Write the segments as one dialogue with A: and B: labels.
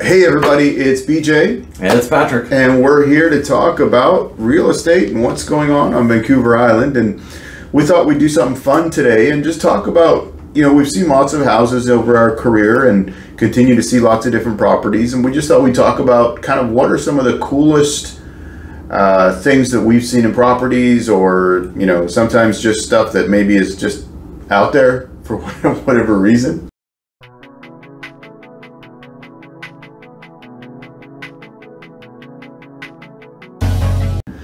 A: Hey everybody, it's BJ.
B: And it's Patrick.
A: And we're here to talk about real estate and what's going on Vancouver Island. And we thought we'd do something fun today and just talk about, we've seen lots of houses over our career and continue to see lots of different properties. And we just thought we'd talk about kind of what are some of the coolest things that we've seen in properties, or, sometimes just stuff that maybe is just out there for whatever reason.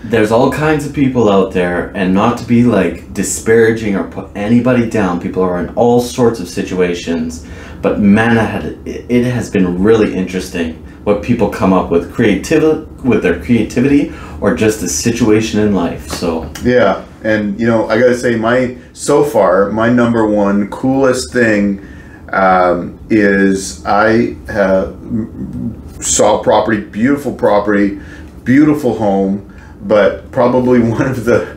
B: There's all kinds of people out there, and not to be like disparaging or put anybody down, people are in all sorts of situations, but man, it has been really interesting what people come up with with their creativity or just a situation in life. So
A: yeah, and I gotta say, my number one coolest thing is I saw property, beautiful home. But probably one of the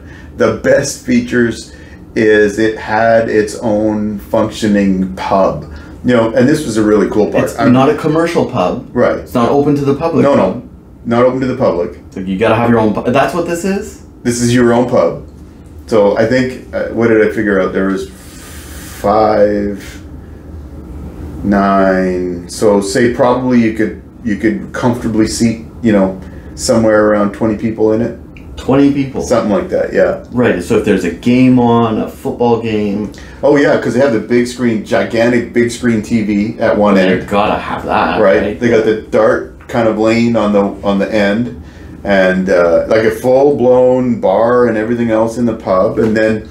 A: best features is it had its own functioning pub. And this was a really cool part.
B: It's not a commercial pub.
A: Right.
B: It's not open to the public.
A: No, not open to the public.
B: So you gotta have your own pub. That's what this is?
A: This is your own pub. So I think, what did I figure out? There was 5, 9. So say probably you could comfortably seat, somewhere around 20 people in it.
B: 20 people?
A: Something like that, yeah.
B: Right, so if there's a game on, a football game...
A: Oh yeah, because they have the gigantic big screen TV at one end.
B: You gotta have that.
A: Right? They got the dart kind of lane on the end, and like a full-blown bar and everything else in the pub. And then,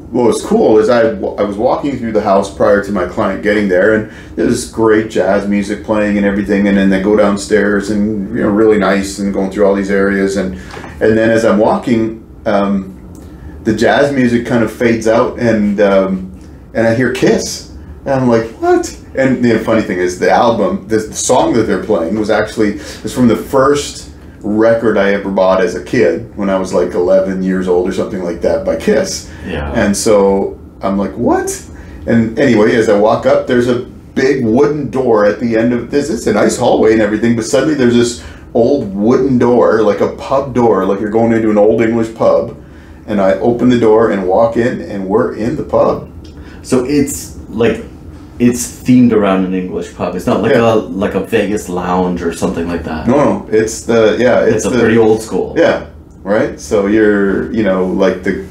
A: what was cool is I was walking through the house prior to my client getting there, and there's great jazz music playing and everything, and then they go downstairs and really nice and going through all these areas, and then as I'm walking, the jazz music kind of fades out, and I hear Kiss, and I'm like, what? And the funny thing is the song that they're playing was from the first record I ever bought as a kid when I was like 11 years old or something like that, by Kiss.
B: Yeah.
A: And so I'm like, what? And anyway, as I walk up, there's a big wooden door at the end of this. It's a nice hallway and everything, but suddenly there's this old wooden door, like a pub door, like you're going into an old English pub. And I open the door and walk in, and we're in the pub.
B: So it's themed around an English pub. It's not like a Vegas lounge or something like that.
A: No, it's
B: pretty old school.
A: Yeah, right. So you're like the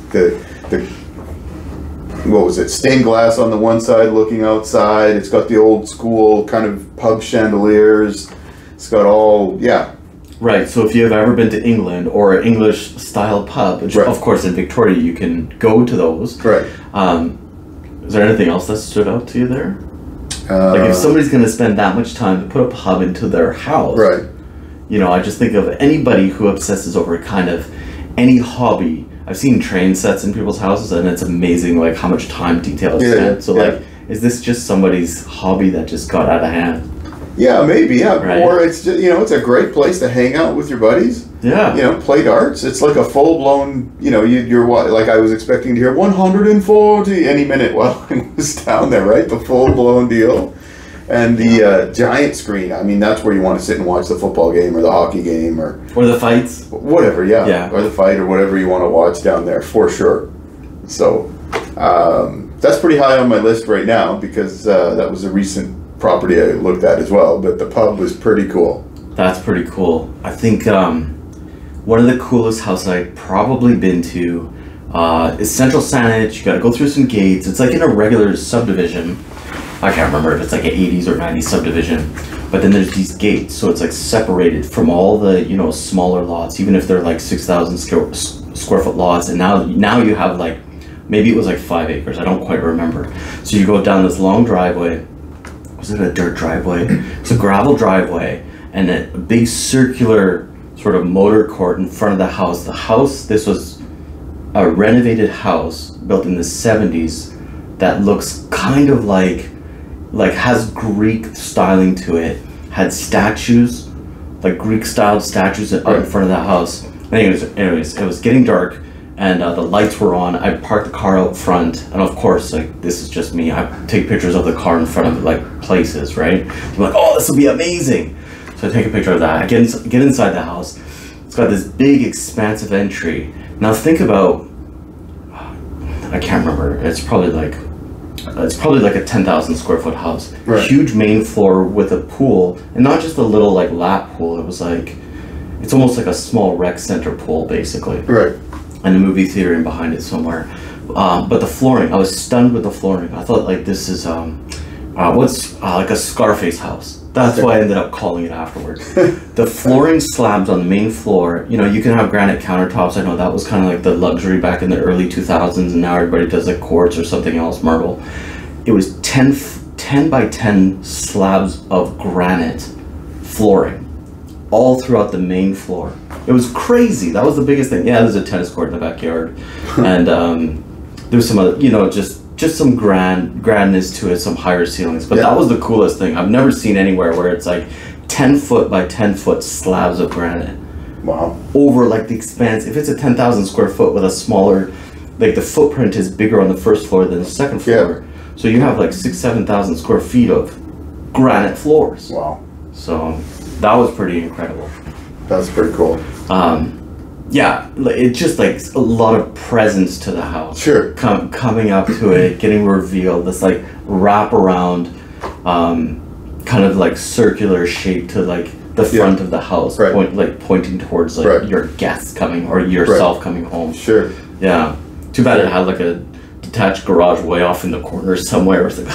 A: what was it? Stained glass on the one side, looking outside. It's got the old school kind of pub chandeliers. It's got all
B: Right. So if you've ever been to England or an English style pub, which of course in Victoria you can go to those.
A: Right.
B: Is there anything else that stood out to you there? Like if somebody's going to spend that much time to put a pub into their house,
A: right?
B: I just think of anybody who obsesses over kind of any hobby. I've seen train sets in people's houses, and it's amazing, like how much time detail is spent. So, like, is this just somebody's hobby that just got out of hand?
A: Yeah, maybe, yeah.
B: Right?
A: Or it's just, it's a great place to hang out with your buddies.
B: Yeah.
A: Play darts. It's like a full-blown, you're like I was expecting to hear 140 any minute while I was down there, right? The full-blown deal. And the giant screen, I mean, that's where you want to sit and watch the football game or the hockey game or
B: the fights.
A: Whatever, yeah. Or the fight or whatever you want to watch down there, for sure. So, that's pretty high on my list right now because that was a recent property I looked at as well, but the pub was pretty cool.
B: That's pretty cool. I think one of the coolest houses I've probably been to is Central Saanich. You got to go through some gates. It's like in a regular subdivision. I can't remember if it's like an 80s or 90s subdivision, but then there's these gates, so it's like separated from all the smaller lots, even if they're like 6,000 square foot lots. And now you have like, maybe it was like 5 acres. I don't quite remember. So you go down this long driveway. Was it a dirt driveway? It's a gravel driveway, and a big circular sort of motor court in front of the house. This was a renovated house built in the 70s that looks kind of like has Greek styling to it. Had statues, like Greek style statues out in front of the house. Anyways, it was getting dark. and the lights were on. I parked the car out front, and of course, like, this is just me, I take pictures of the car in front of like places, right? I'm like, oh, this will be amazing. So I take a picture of that. I get inside the house. It's got this big expansive entry. Now think about, I can't remember, it's probably like a 10,000 square foot house.
A: Right.
B: Huge main floor with a pool, and not just a little like lap pool. It was like, it's almost like a small rec center pool basically.
A: Right.
B: And a movie theater in behind it somewhere. But the flooring, I was stunned with the flooring. I thought like this is like a Scarface house. That's why I ended up calling it afterwards. The flooring slabs on the main floor, you know, you can have granite countertops. I know that was kind of like the luxury back in the early 2000s, and now everybody does like quartz or something else, marble. It was 10 by 10 slabs of granite flooring all throughout the main floor. It was crazy. That was the biggest thing. Yeah, there's a tennis court in the backyard. And there's some other, you know, just some grandness to it, some higher ceilings. But that was the coolest thing. I've never seen anywhere where it's like 10 foot by 10 foot slabs of granite.
A: Wow.
B: Over like the expanse. If it's a 10,000 square foot with a smaller, like the footprint is bigger on the first floor than the second floor. Yeah. So you have like 7,000 square feet of granite floors.
A: Wow.
B: So that was pretty incredible.
A: That's pretty cool.
B: Yeah, it's just like a lot of presence to the house.
A: Sure.
B: Coming up to it, getting revealed, this like wrap around, kind of like circular shape to like the front of the house,
A: right.
B: Pointing towards like
A: right.
B: your guests coming or yourself coming home.
A: Sure.
B: Yeah. Too bad it had like a detached garage way off in the corner somewhere. It's like,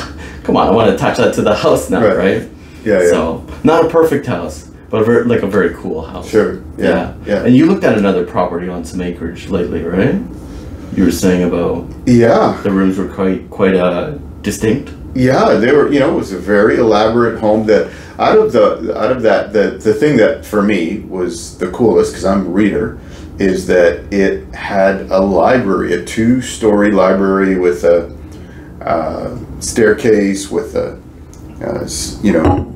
B: come on, I want to attach that to the house now, right?
A: Yeah.
B: So not a perfect house, but a very cool house.
A: Sure. Yeah.
B: And you looked at another property on some acreage lately, right? You were saying about the rooms were quite distinct.
A: Yeah, they were. You know, it was a very elaborate home. That out of that, the thing that for me was the coolest, because I'm a reader, is that it had a library, a 2-story library with a staircase with a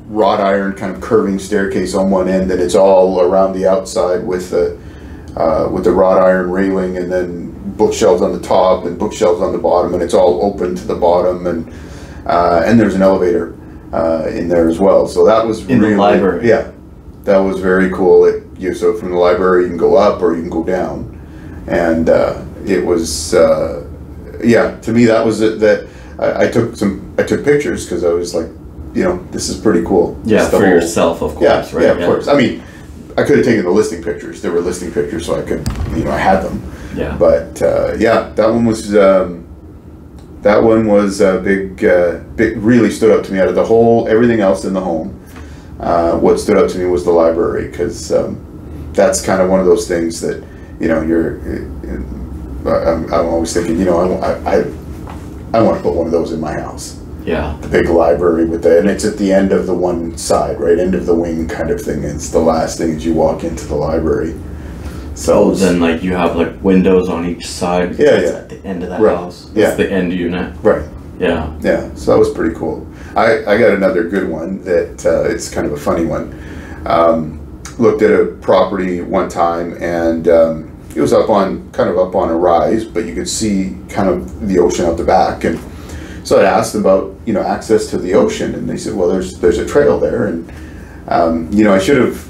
A: wrought iron kind of curving staircase on one end, and it's all around the outside with the wrought iron railing, and then bookshelves on the top and bookshelves on the bottom, and it's all open to the bottom, and there's an elevator in there as well. So that was
B: in the library.
A: Yeah, that was very cool. So from the library you can go up or you can go down, and it was to me that was it. That I took pictures because I was like, this is pretty cool.
B: Yeah, for yourself, of course.
A: Yeah, of course. I mean, I could have taken the listing pictures. There were listing pictures, so I could, I had them.
B: Yeah.
A: But that one was big. Really stood up to me out of everything else in the home. What stood up to me was the library, because that's kind of one of those things that I'm always thinking. I want to put one of those in my house.
B: Yeah.
A: The big library and it's at the end of the one side, right? End of the wing kind of thing. It's the last thing as you walk into the library. So
B: then like you have like windows on each side.
A: Yeah.
B: At the end of that house. It's the end unit.
A: Right.
B: Yeah.
A: Yeah. So that was pretty cool. I got another good one that it's kind of a funny one. Looked at a property one time, and it was up on a rise, but you could see kind of the ocean out the back. And so I asked about, access to the ocean, and they said, well, there's a trail there. And, I should have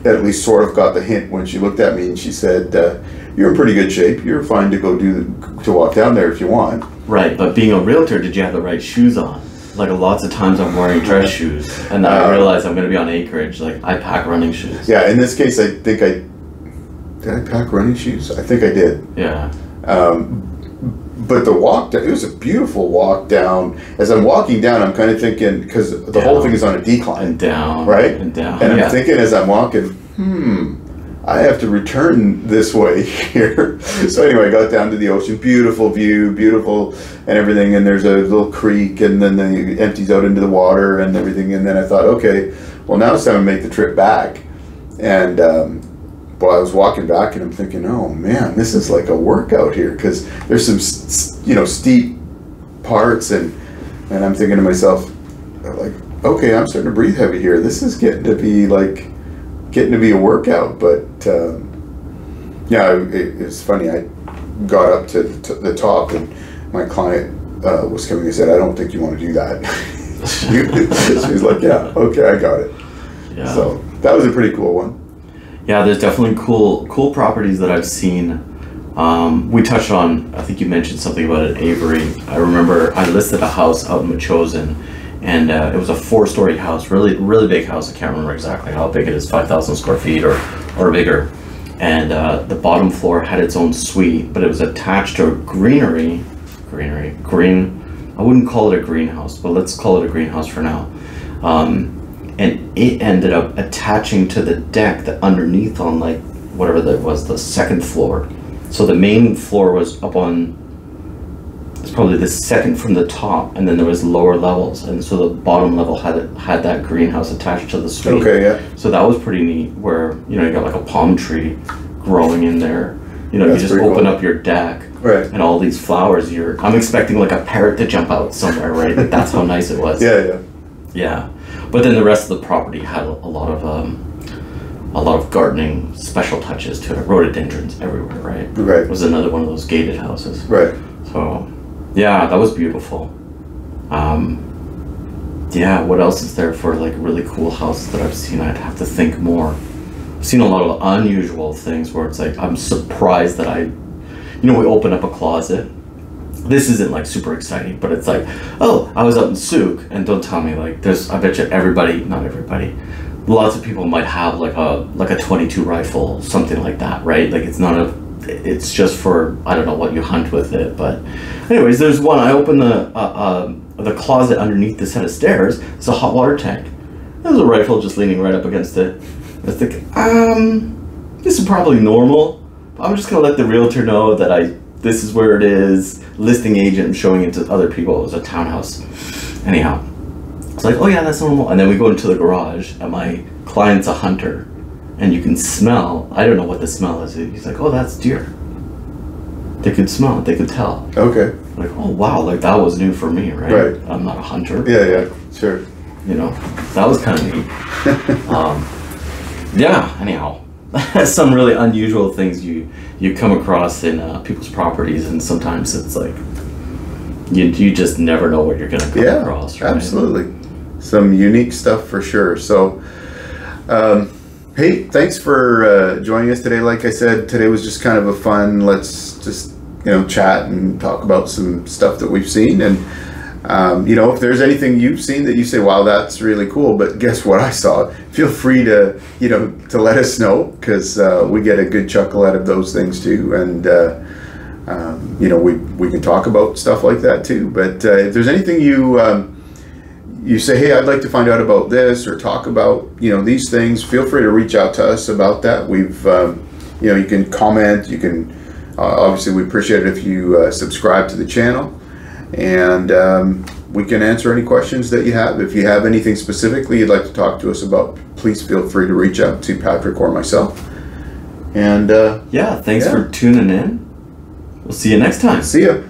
A: at least sort of got the hint when she looked at me and she said, you're in pretty good shape. You're fine to walk down there if you want.
B: Right. But being a realtor, did you have the right shoes on? Like lots of times I'm wearing dress shoes, and then I realize I'm going to be on acreage. Like I pack running shoes.
A: Yeah. In this case, I think did I pack running shoes? I think I did.
B: Yeah.
A: But the walk down, it was a beautiful walk down. As I'm walking down, I'm kind of thinking, because the whole thing is on a decline.
B: And down.
A: Right?
B: And down.
A: And I'm thinking as I'm walking, I have to return this way here. So anyway, I got down to the ocean, beautiful view, beautiful and everything. And there's a little creek, and then it empties out into the water and everything. And then I thought, okay, well, now it's time to make the trip back. And, I was walking back, and I'm thinking, oh man, this is like a workout here, because there's some, steep parts, and I'm thinking to myself, like, okay, I'm starting to breathe heavy here. This is getting to be a workout, but Yeah, it's funny. I got up to the top, and my client was coming and said, "I don't think you want to do that." She was like, "Yeah, okay, I got it."
B: Yeah.
A: So that was a pretty cool one.
B: Yeah, there's definitely cool properties that I've seen. We touched on, I think you mentioned something about it, Avery. I remember I listed a house out in Machosen, and it was a 4-story house, really big house. I can't remember exactly how big it is, 5,000 square feet or bigger. And the bottom floor had its own suite, but it was attached to a green. I wouldn't call it a greenhouse, but let's call it a greenhouse for now. And it ended up attaching to the deck that underneath on like whatever that was, the second floor. So the main floor was up on, it's probably the second from the top, and then there was lower levels, and so the bottom level had that greenhouse attached to the suite. Okay, yeah. So that was pretty neat, where you got like a palm tree growing in there. You just open up your deck, right, and all these flowers. I'm expecting like a parrot to jump out somewhere, right? Like, that's how nice it was. Yeah. But then the rest of the property had a lot of gardening special touches to it. Rhododendrons everywhere, right? Right. It was another one of those gated houses. Right. So, yeah, that was beautiful. Yeah, what else is there for like really cool houses that I've seen? I'd have to think more. I've seen a lot of unusual things where it's like, I'm surprised that we open up a closet. This isn't like super exciting, but it's like, oh, I was up in Souk, and don't tell me like I bet you not everybody, lots of people might have like a 22 rifle, something like that, right? Like it's just for, I don't know what you hunt with it, but anyways, there's one. I opened the closet underneath the set of stairs. It's a hot water tank. There's a rifle just leaning right up against it. I was thinking, this is probably normal. I'm just gonna let the realtor know that this is where it is. Listing agent, showing it to other people. It was a townhouse. Anyhow, it's like, oh yeah, that's normal. And then we go into the garage, and my client's a hunter, and you can smell. I don't know what the smell is. He's like, oh, that's deer. They could smell it. They could tell. Okay. Like, oh wow, like that was new for me, right? Right. I'm not a hunter. Yeah, sure. That was kind of neat. Yeah. Anyhow. Some really unusual things you come across in people's properties, and sometimes it's like you just never know what you're going to come across. Right? Absolutely, some unique stuff for sure. So, hey, thanks for joining us today. Like I said, today was just kind of a fun. Let's just chat and talk about some stuff that we've seen, and if there's anything you've seen that you say, wow, that's really cool, but guess what I saw, feel free to to let us know, because we get a good chuckle out of those things too, and we can talk about stuff like that too. But if there's anything you say, hey, I'd like to find out about this, or talk about these things, feel free to reach out to us about that. We've you can comment, you can obviously we appreciate it if you subscribe to the channel. And we can answer any questions that you have. If you have anything specifically you'd like to talk to us about, please feel free to reach out to Patrick or myself. And thanks for tuning in. We'll see you next time. See ya.